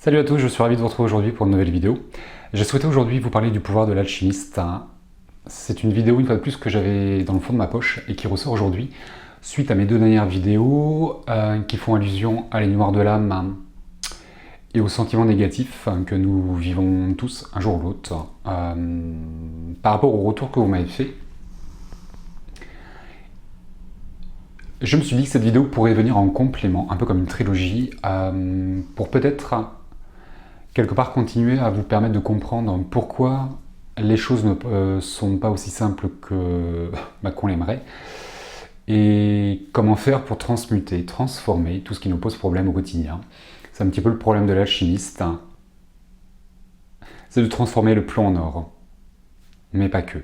Salut à tous, je suis ravi de vous retrouver aujourd'hui pour une nouvelle vidéo. J'ai souhaité aujourd'hui vous parler du pouvoir de l'alchimiste. C'est une vidéo, une fois de plus, que j'avais dans le fond de ma poche et qui ressort aujourd'hui suite à mes deux dernières vidéos qui font allusion à l'ignoire de l'âme et aux sentiments négatifs que nous vivons tous un jour ou l'autre. Par rapport au retour que vous m'avez fait, je me suis dit que cette vidéo pourrait venir en complément, un peu comme une trilogie, pour peut-être quelque part continuer à vous permettre de comprendre pourquoi les choses ne sont pas aussi simples que qu'on l'aimerait, et comment faire pour transmuter, transformer tout ce qui nous pose problème au quotidien. C'est un petit peu le problème de l'alchimiste, c'est de transformer le plomb en or, mais pas que.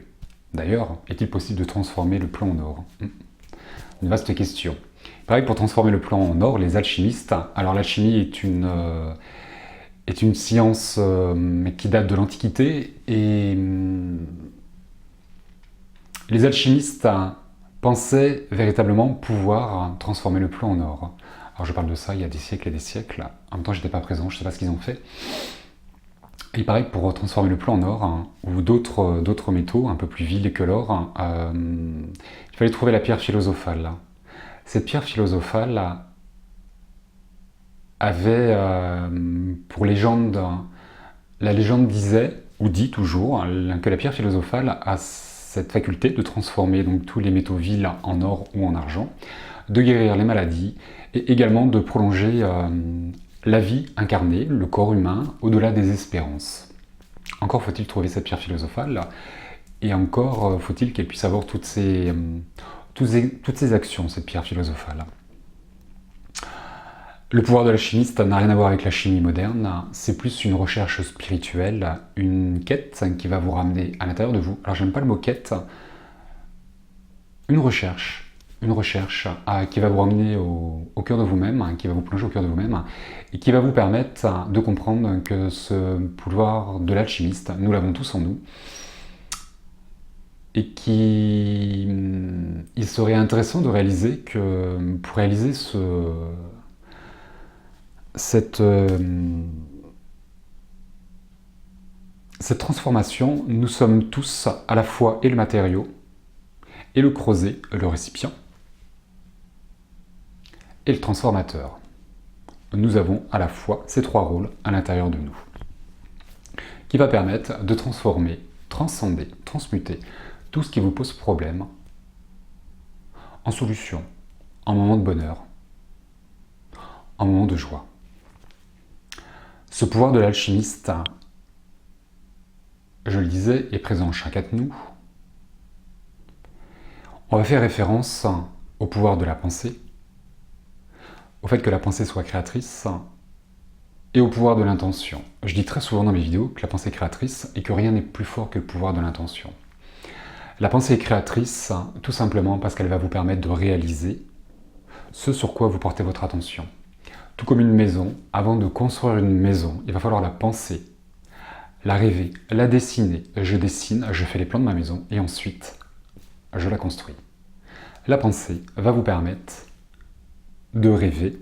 D'ailleurs, est-il possible de transformer le plomb en or? Une vaste question. Pareil, pour transformer le plomb en or, les alchimistes, alors l'alchimie est une science qui date de l'Antiquité, et les alchimistes pensaient véritablement pouvoir transformer le plomb en or. Alors je parle de ça il y a des siècles et des siècles, en même temps j'étais pas présent, je sais pas ce qu'ils ont fait. Et il paraît que pour transformer le plomb en or, ou d'autres métaux un peu plus vils que l'or, il fallait trouver la pierre philosophale. Cette pierre philosophale avait, pour légende, la légende disait, ou dit toujours, que la pierre philosophale a cette faculté de transformer donc tous les métaux vils en or ou en argent, de guérir les maladies, et également de prolonger la vie incarnée, le corps humain, au-delà des espérances. Encore faut-il trouver cette pierre philosophale, et encore faut-il qu'elle puisse avoir toutes ces actions, cette pierre philosophale. Le pouvoir de l'alchimiste n'a rien à voir avec la chimie moderne, c'est plus une recherche spirituelle, une quête qui va vous ramener à l'intérieur de vous. Alors j'aime pas le mot quête, une recherche qui va vous ramener au cœur de vous-même, qui va vous plonger au cœur de vous-même, et qui va vous permettre de comprendre que ce pouvoir de l'alchimiste, nous l'avons tous en nous, et qu'il serait intéressant de réaliser que pour réaliser cette transformation, nous sommes tous à la fois et le matériau, et le creuset, le récipient, et le transformateur. Nous avons à la fois ces trois rôles à l'intérieur de nous, qui va permettre de transformer, transcender, transmuter tout ce qui vous pose problème en solution, en moment de bonheur, en moment de joie. Ce pouvoir de l'alchimiste, je le disais, est présent en chacun de nous. On va faire référence au pouvoir de la pensée, au fait que la pensée soit créatrice, et au pouvoir de l'intention. Je dis très souvent dans mes vidéos que la pensée est créatrice et que rien n'est plus fort que le pouvoir de l'intention. La pensée est créatrice tout simplement parce qu'elle va vous permettre de réaliser ce sur quoi vous portez votre attention. Tout comme une maison, avant de construire une maison, il va falloir la penser, la rêver, la dessiner. Je dessine, je fais les plans de ma maison et ensuite, je la construis. La pensée va vous permettre de rêver,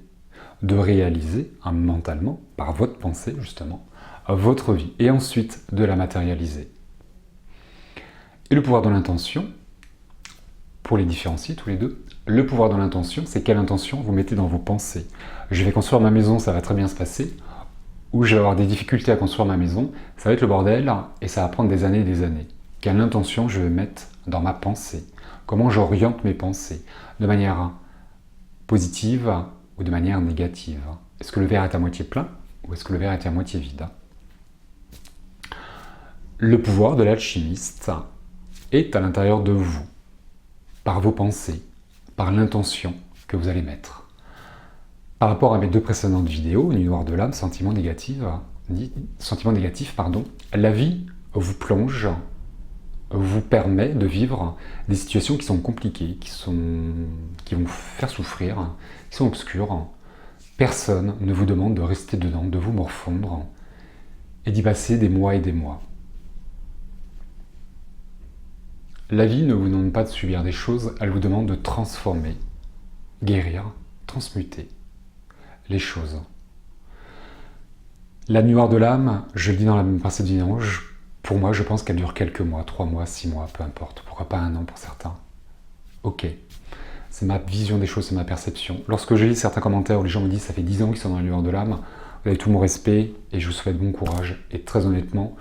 de réaliser mentalement, par votre pensée justement, votre vie et ensuite de la matérialiser. Et le pouvoir de l'intention, pour les différencier tous les deux, le pouvoir de l'intention, c'est quelle intention vous mettez dans vos pensées. Je vais construire ma maison, ça va très bien se passer, ou je vais avoir des difficultés à construire ma maison, ça va être le bordel et ça va prendre des années et des années. Quelle intention je vais mettre dans ma pensée? Comment j'oriente mes pensées? De manière positive ou de manière négative? Est-ce que le verre est à moitié plein ou est-ce que le verre est à moitié vide? Le pouvoir de l'alchimiste est à l'intérieur de vous, par vos pensées, par l'intention que vous allez mettre. Par rapport à mes deux précédentes vidéos, Nuit noire de l'âme, sentiment négatif, la vie vous plonge, vous permet de vivre des situations qui sont compliquées, qui vont vous faire souffrir, qui sont obscures. Personne ne vous demande de rester dedans, de vous morfondre et d'y passer des mois et des mois. La vie ne vous demande pas de subir des choses, elle vous demande de transformer, guérir, transmuter les choses. La nuit noire de l'âme, je le dis dans la même partie de vidéo, pour moi, je pense qu'elle dure quelques mois, 3 mois, 6 mois, peu importe. Pourquoi pas un an pour certains. Ok. C'est ma vision des choses, c'est ma perception. Lorsque je lis certains commentaires où les gens me disent ça fait 10 ans qu'ils sont dans la lueur de l'âme, vous avez tout mon respect et je vous souhaite bon courage. Et très honnêtement,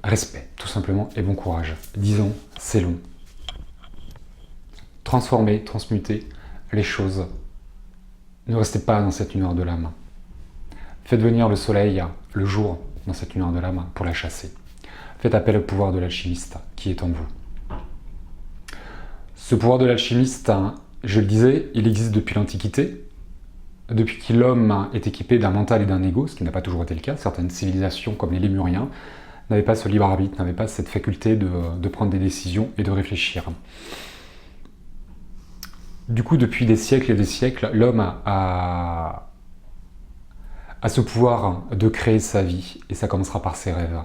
respect, tout simplement, et bon courage. 10 ans, c'est long. Transformer, transmuter les choses. Ne restez pas dans cette lueur de l'âme. Faites venir le soleil, le jour, dans cette lueur de l'âme pour la chasser. Faites appel au pouvoir de l'alchimiste qui est en vous. Ce pouvoir de l'alchimiste, je le disais, il existe depuis l'Antiquité. Depuis que l'homme est équipé d'un mental et d'un ego, ce qui n'a pas toujours été le cas, certaines civilisations comme les Lémuriens n'avaient pas ce libre arbitre, n'avaient pas cette faculté de prendre des décisions et de réfléchir. Du coup, depuis des siècles et des siècles, l'homme a ce pouvoir de créer sa vie, et ça commencera par ses rêves.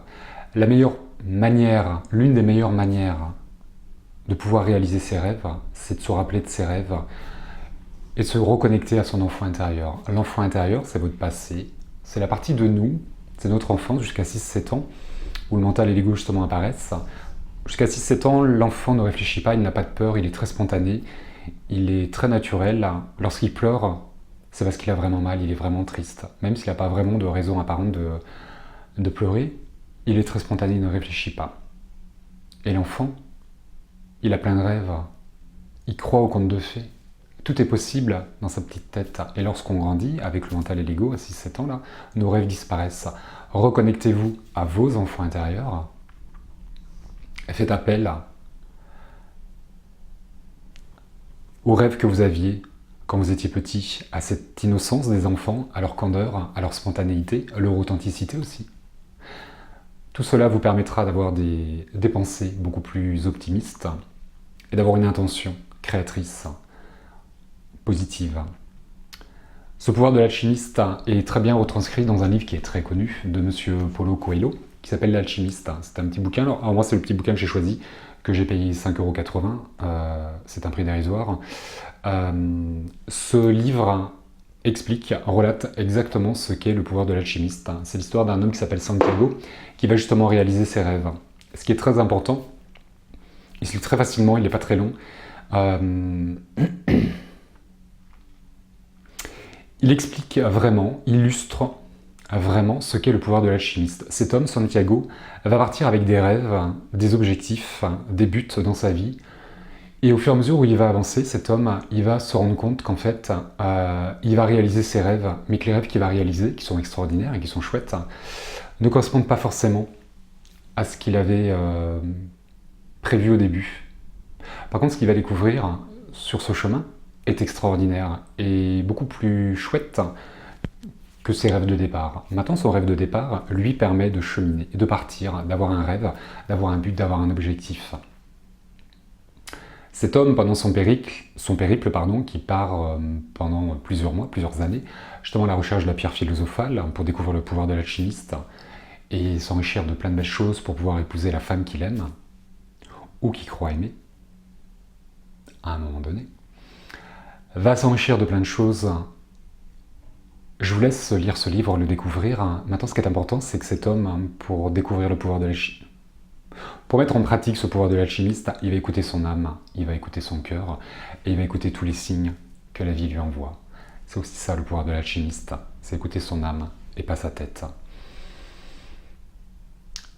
La meilleure manière, l'une des meilleures manières de pouvoir réaliser ses rêves, c'est de se rappeler de ses rêves et de se reconnecter à son enfant intérieur. L'enfant intérieur, c'est votre passé, c'est la partie de nous, c'est notre enfance jusqu'à 6-7 ans, où le mental et l'ego justement apparaissent. Jusqu'à 6-7 ans, l'enfant ne réfléchit pas, il n'a pas de peur, il est très spontané, il est très naturel. Lorsqu'il pleure, c'est parce qu'il a vraiment mal, il est vraiment triste. Même s'il n'a pas vraiment de raison apparente de pleurer, il est très spontané, il ne réfléchit pas. Et l'enfant, il a plein de rêves, il croit au conte de fées. Tout est possible dans sa petite tête. Et lorsqu'on grandit, avec le mental et l'ego, à 6-7 ans, là, nos rêves disparaissent. Reconnectez-vous à vos enfants intérieurs. Et faites appel aux rêves que vous aviez quand vous étiez petit, à cette innocence des enfants, à leur candeur, à leur spontanéité, à leur authenticité aussi. Tout cela vous permettra d'avoir des pensées beaucoup plus optimistes et d'avoir une intention créatrice, positive. Ce pouvoir de l'alchimiste est très bien retranscrit dans un livre qui est très connu de Monsieur Paulo Coelho, qui s'appelle L'Alchimiste. C'est un petit bouquin, alors moi c'est le petit bouquin que j'ai choisi, que j'ai payé 5,80 €, c'est un prix dérisoire. Ce livre explique, relate exactement ce qu'est le pouvoir de l'alchimiste. C'est l'histoire d'un homme qui s'appelle Santiago, qui va justement réaliser ses rêves. Ce qui est très important, il se lit très facilement, il n'est pas très long. Il explique vraiment, illustre vraiment ce qu'est le pouvoir de l'alchimiste. Cet homme, Santiago, va partir avec des rêves, des objectifs, des buts dans sa vie. Et au fur et à mesure où il va avancer, cet homme, il va se rendre compte qu'en fait, il va réaliser ses rêves, mais que les rêves qu'il va réaliser, qui sont extraordinaires et qui sont chouettes, ne correspondent pas forcément à ce qu'il avait prévu au début. Par contre, ce qu'il va découvrir sur ce chemin est extraordinaire et beaucoup plus chouette que ses rêves de départ. Maintenant, son rêve de départ lui permet de cheminer, de partir, d'avoir un rêve, d'avoir un but, d'avoir un objectif. Cet homme, pendant son périple, qui part pendant plusieurs mois, plusieurs années, justement à la recherche de la pierre philosophale pour découvrir le pouvoir de l'alchimiste et s'enrichir de plein de belles choses pour pouvoir épouser la femme qu'il aime ou qu'il croit aimer, à un moment donné, va s'enrichir de plein de choses. Je vous laisse lire ce livre, le découvrir. Maintenant, ce qui est important, c'est que cet homme, pour découvrir le pouvoir de l'alchimiste, pour mettre en pratique ce pouvoir de l'alchimiste, il va écouter son âme, il va écouter son cœur, et il va écouter tous les signes que la vie lui envoie. C'est aussi ça le pouvoir de l'alchimiste, c'est écouter son âme et pas sa tête.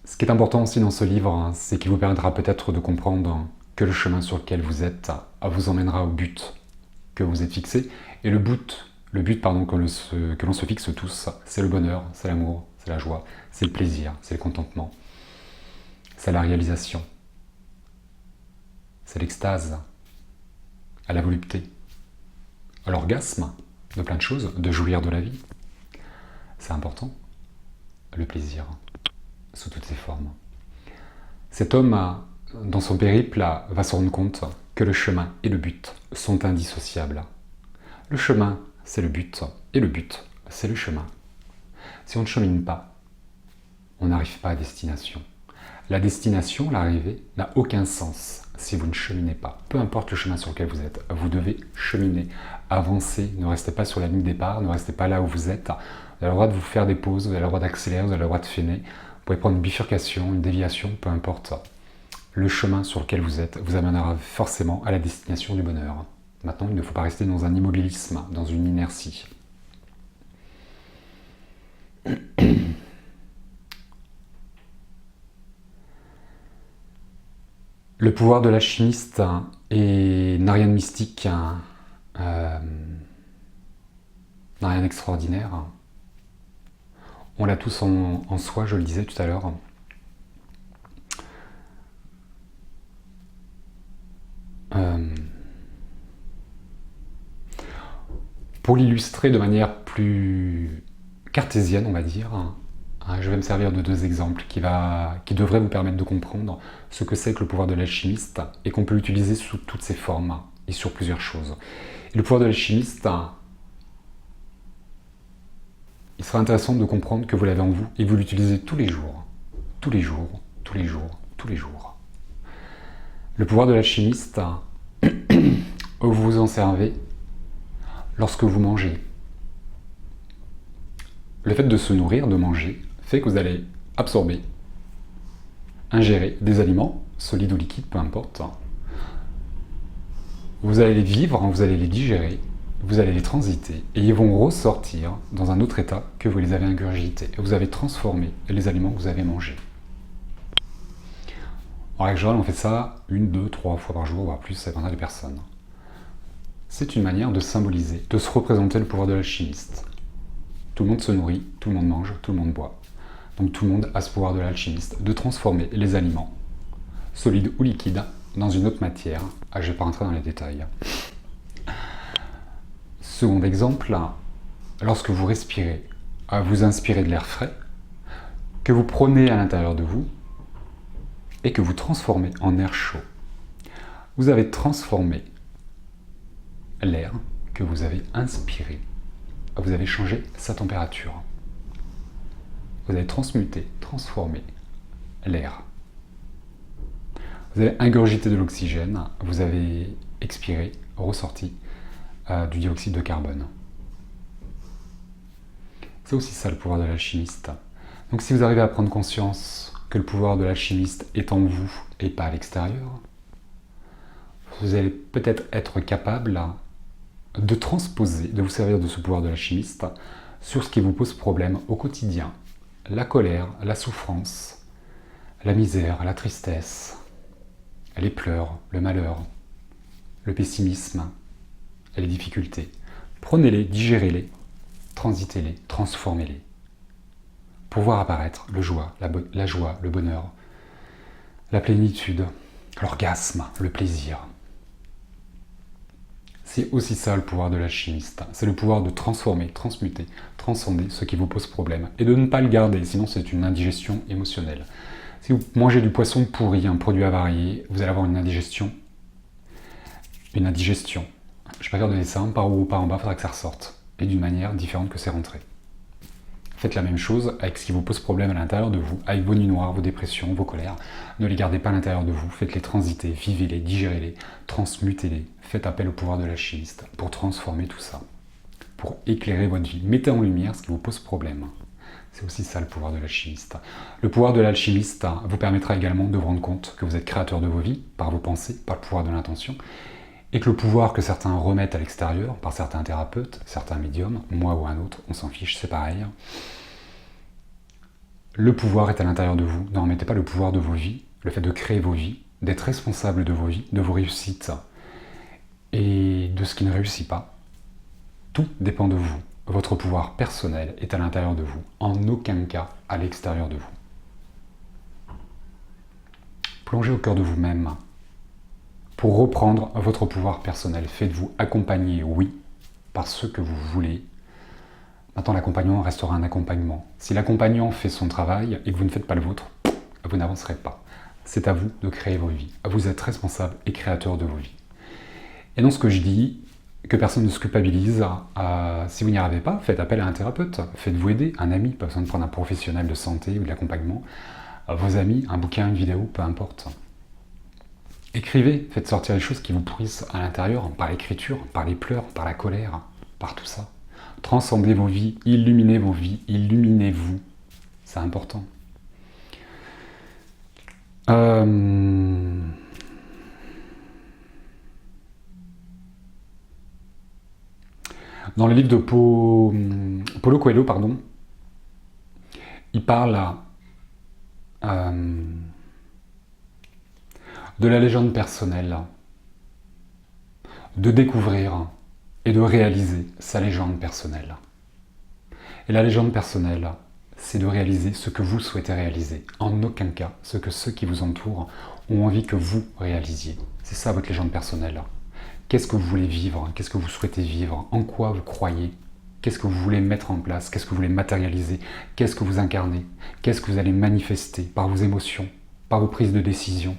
Ce qui est important aussi dans ce livre, c'est qu'il vous permettra peut-être de comprendre que le chemin sur lequel vous êtes vous emmènera au but que vous êtes fixé. Et le but que l'on se fixe tous, c'est le bonheur, c'est l'amour, c'est la joie, c'est le plaisir, c'est le contentement. C'est la réalisation, c'est l'extase, à la volupté, à l'orgasme de plein de choses, de jouir de la vie. C'est important, le plaisir, sous toutes ses formes. Cet homme, dans son périple, va se rendre compte que le chemin et le but sont indissociables. Le chemin, c'est le but, et le but, c'est le chemin. Si on ne chemine pas, on n'arrive pas à destination. La destination, l'arrivée, n'a aucun sens si vous ne cheminez pas. Peu importe le chemin sur lequel vous êtes, vous devez cheminer, avancer, ne restez pas sur la ligne de départ, ne restez pas là où vous êtes. Vous avez le droit de vous faire des pauses, vous avez le droit d'accélérer, vous avez le droit de freiner. Vous pouvez prendre une bifurcation, une déviation, peu importe. Le chemin sur lequel vous êtes vous amènera forcément à la destination du bonheur. Maintenant, il ne faut pas rester dans un immobilisme, dans une inertie. Le pouvoir de l'alchimiste n'a rien de mystique, n'a rien d'extraordinaire. On l'a tous en soi, je le disais tout à l'heure. Pour l'illustrer de manière plus cartésienne, on va dire, je vais me servir de deux exemples qui devraient vous permettre de comprendre ce que c'est que le pouvoir de l'alchimiste et qu'on peut l'utiliser sous toutes ses formes et sur plusieurs choses. Et le pouvoir de l'alchimiste, il sera intéressant de comprendre que vous l'avez en vous et que vous l'utilisez tous les jours. Tous les jours, tous les jours, tous les jours. Le pouvoir de l'alchimiste, vous vous en servez lorsque vous mangez. Le fait de se nourrir, de manger, fait que vous allez absorber, ingérer des aliments, solides ou liquides, peu importe. Vous allez les vivre, vous allez les digérer, vous allez les transiter, et ils vont ressortir dans un autre état que vous les avez ingurgités. Vous avez transformé les aliments que vous avez mangés. En règle générale, on fait ça 1, 2, 3 fois par jour, voire plus, ça dépendra des personnes. C'est une manière de symboliser, de se représenter le pouvoir de l'alchimiste. Tout le monde se nourrit, tout le monde mange, tout le monde boit. Donc tout le monde a ce pouvoir de l'alchimiste de transformer les aliments, solides ou liquides, dans une autre matière. Je ne vais pas rentrer dans les détails. Second exemple, lorsque vous respirez, vous inspirez de l'air frais, que vous prenez à l'intérieur de vous et que vous transformez en air chaud. Vous avez transformé l'air que vous avez inspiré. Vous avez changé sa température. Vous avez transmuté, transformé l'air. Vous avez ingurgité de l'oxygène, vous avez expiré, ressorti du dioxyde de carbone. C'est aussi ça le pouvoir de l'alchimiste. Donc si vous arrivez à prendre conscience que le pouvoir de l'alchimiste est en vous et pas à l'extérieur, vous allez peut-être être capable de transposer, de vous servir de ce pouvoir de l'alchimiste sur ce qui vous pose problème au quotidien. La colère, la souffrance, la misère, la tristesse, les pleurs, le malheur, le pessimisme, les difficultés. Prenez-les, digérez-les, transitez-les, transformez-les pour voir apparaître la joie, le bonheur, la plénitude, l'orgasme, le plaisir. C'est aussi ça le pouvoir de l'alchimiste. C'est le pouvoir de transformer, transmuter, transcender ce qui vous pose problème et de ne pas le garder, sinon c'est une indigestion émotionnelle. Si vous mangez du poisson pourri, un produit avarié, vous allez avoir une indigestion. Je préfère donner ça, par haut ou par en bas, il faudra que ça ressorte. Et d'une manière différente que c'est rentré. Faites la même chose avec ce qui vous pose problème à l'intérieur de vous, avec vos nuits noires, vos dépressions, vos colères. Ne les gardez pas à l'intérieur de vous, faites-les transiter, vivez-les, digérez-les, transmutez-les. Faites appel au pouvoir de l'alchimiste pour transformer tout ça, pour éclairer votre vie. Mettez en lumière ce qui vous pose problème. C'est aussi ça le pouvoir de l'alchimiste. Le pouvoir de l'alchimiste vous permettra également de vous rendre compte que vous êtes créateur de vos vies, par vos pensées, par le pouvoir de l'intention, et que le pouvoir que certains remettent à l'extérieur, par certains thérapeutes, certains médiums, moi ou un autre, on s'en fiche, c'est pareil. Le pouvoir est à l'intérieur de vous. Ne remettez pas le pouvoir de vos vies, le fait de créer vos vies, d'être responsable de vos vies, de vos réussites et de ce qui ne réussit pas. Tout dépend de vous. Votre pouvoir personnel est à l'intérieur de vous, en aucun cas à l'extérieur de vous. Plongez au cœur de vous-même. Pour reprendre votre pouvoir personnel, faites-vous accompagner, oui, par ce que vous voulez. Maintenant, l'accompagnement restera un accompagnement. Si l'accompagnant fait son travail et que vous ne faites pas le vôtre, vous n'avancerez pas. C'est à vous de créer vos vies. Vous êtes responsable et créateur de vos vies. Et dans ce que je dis, que personne ne se culpabilise, si vous n'y arrivez pas, faites appel à un thérapeute. Faites-vous aider, un ami, pas besoin de prendre un professionnel de santé ou de l'accompagnement. Vos amis, un bouquin, une vidéo, peu importe. Écrivez, faites sortir les choses qui vous pourrissent à l'intérieur, par l'écriture, par les pleurs, par la colère, par tout ça. Transcendez vos vies, illuminez-vous. C'est important. Dans le livre de Paulo Coelho, pardon, il parle de la légende personnelle, de découvrir et de réaliser sa légende personnelle. Et la légende personnelle, c'est de réaliser ce que vous souhaitez réaliser. En aucun cas ce que ceux qui vous entourent ont envie que vous réalisiez. C'est ça votre légende personnelle. Qu'est-ce que vous voulez vivre? Qu'est-ce que vous souhaitez vivre? En quoi vous croyez? Qu'est-ce que vous voulez mettre en place? Qu'est-ce que vous voulez matérialiser? Qu'est-ce que vous incarnez? Qu'est-ce que vous allez manifester par vos émotions, par vos prises de décision?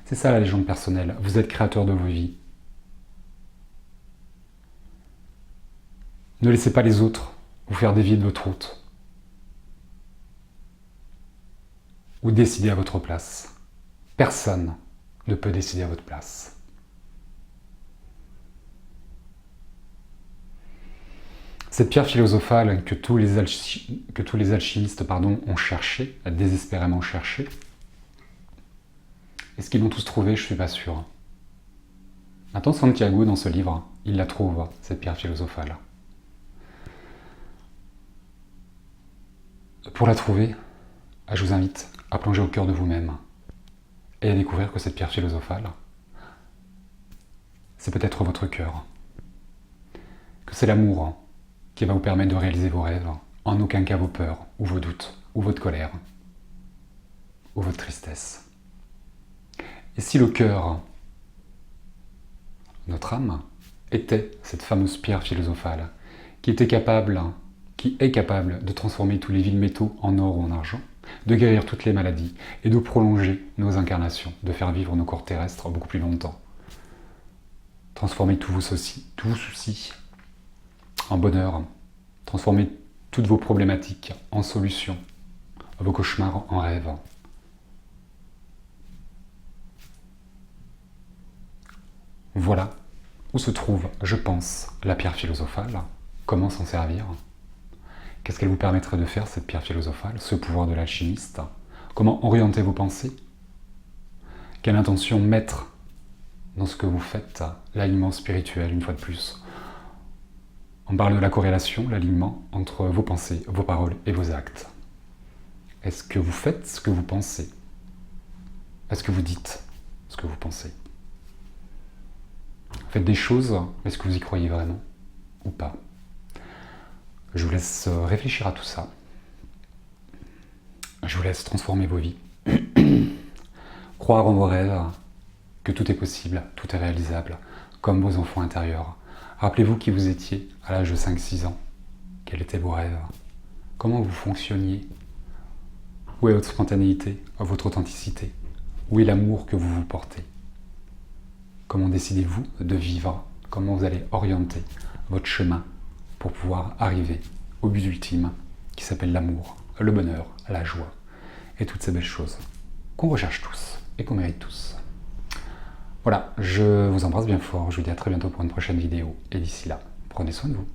C'est ça la légende personnelle. Vous êtes créateur de vos vies. Ne laissez pas les autres vous faire dévier de votre route. Ou décider à votre place. Personne ne peut décider à votre place. Cette pierre philosophale que tous les alchimistes ont cherché, désespérément cherché, est-ce qu'ils l'ont tous trouvé? Je ne suis pas sûr. Maintenant, Santiago, dans ce livre, il la trouve, cette pierre philosophale. Pour la trouver, je vous invite à plonger au cœur de vous-même et à découvrir que cette pierre philosophale, c'est peut-être votre cœur. Que c'est l'amour qui va vous permettre de réaliser vos rêves, en aucun cas vos peurs, ou vos doutes, ou votre colère, ou votre tristesse. Et si le cœur, notre âme, était cette fameuse pierre philosophale, qui est capable de transformer tous les vils métaux en or ou en argent, de guérir toutes les maladies et de prolonger nos incarnations, de faire vivre nos corps terrestres beaucoup plus longtemps. Transformer tous vos soucis en bonheur, transformer toutes vos problématiques en solutions, vos cauchemars en rêves. Voilà où se trouve, je pense, la pierre philosophale. Comment s'en servir? Qu'est-ce qu'elle vous permettrait de faire, cette pierre philosophale, ce pouvoir de l'alchimiste? Comment orienter vos pensées? Quelle intention mettre dans ce que vous faites? L'alignement spirituel, une fois de plus. On parle de la corrélation, l'alignement entre vos pensées, vos paroles et vos actes. Est-ce que vous faites ce que vous pensez? Est-ce que vous dites ce que vous pensez? Faites des choses, est-ce que vous y croyez vraiment ou pas? Je vous laisse réfléchir à tout ça. Je vous laisse transformer vos vies. Croire en vos rêves, que tout est possible, tout est réalisable, comme vos enfants intérieurs. Rappelez-vous qui vous étiez à l'âge de 5-6 ans. Quels étaient vos rêves? Comment vous fonctionniez? Où est votre spontanéité, votre authenticité? Où est l'amour que vous vous portez? Comment décidez-vous de vivre? Comment vous allez orienter votre chemin pour pouvoir arriver au but ultime qui s'appelle l'amour, le bonheur, la joie et toutes ces belles choses qu'on recherche tous et qu'on mérite tous. Voilà, je vous embrasse bien fort, je vous dis à très bientôt pour une prochaine vidéo et d'ici là, prenez soin de vous.